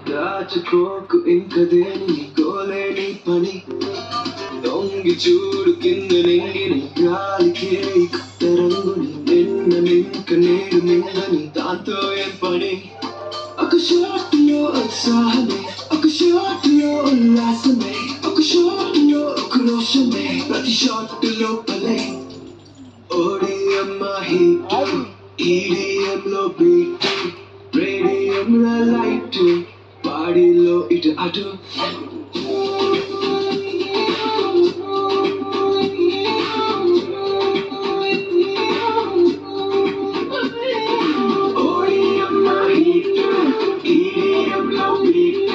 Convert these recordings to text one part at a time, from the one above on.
దాచుకోకు ఇంక దేని గోలేని పని దొంగి చూడు కింద నింగిని గాలికే కొత్త రంగుని నిన్న నింక నేడు నిన్నని దాంతో ఏం పని ఒక షాట్లో ఉత్సాహమే ఒక షాట్లో ఉల్లాసమే ఒక షాట్లో ఒక రోషమే ప్రతి షాట్లో పలే ఓడిఎమ్మ హీట్ ఈడిఎంలో బీట్ రేడియంలో లైట్ బాడీలో ఇటు అటు ఓడిఎమ్మ హీట్ ఈడిఎంలో బీట్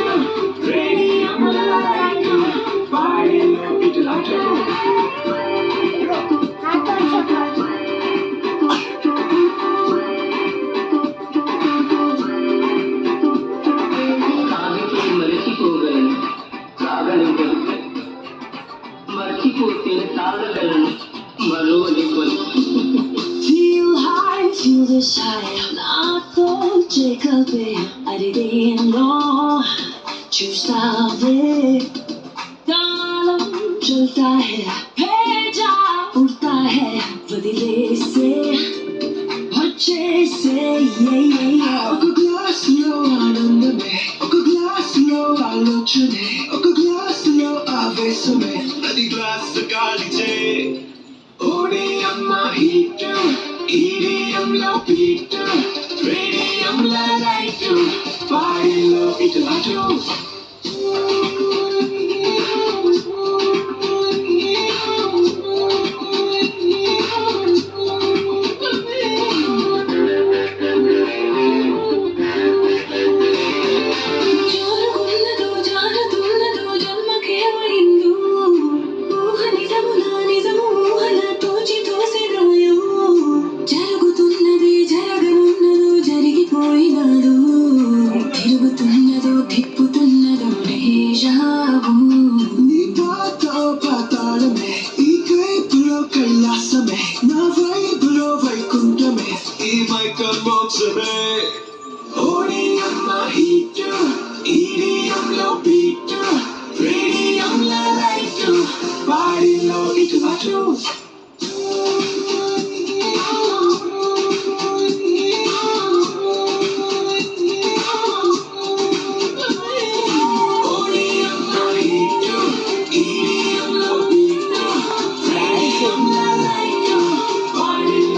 రేడియంలో లైట్ బాడీలో ఇటు అటు Feel high, feel this high. Not dolce cabello, arireno. Chusta ve, dalam chalta hai, bheja udta hai, badile se, bachche se, yeah. ఒక గ్లాసులో ఆనందమే ఒక గ్లాసులో ఆలోచనే ఒక గ్లాసులో ఆవేశమే అది గ్లాసు గాలిచే ఓడిఎమ్మ హీట్ ఈడిఎంలో బీట్ రేడియంలో లైట్ బాడీలో ఇటు అటు జారుకున్నదో జారుతున్నదో జన్మకేమైందో ఊహ నిజమునా నిజము ఊహల తోచి తోసినాయో జరుగుతున్నది జరగనున్నదో జరిగిపోయినాదో తిరుగుతున్నదో తిప్పుతున్నదో డేజావు నీ పాత పాతాళమే ఈ కైపులో కైలాసమే నా వైపులో వైకుంఠమే ఈ మైకల్ మోక్షమే ఓడిఎమ్మ హీట్ ఈడిఎంలో బీట్ రేడియంలో లైట్ బాడీలో ఇటు అటు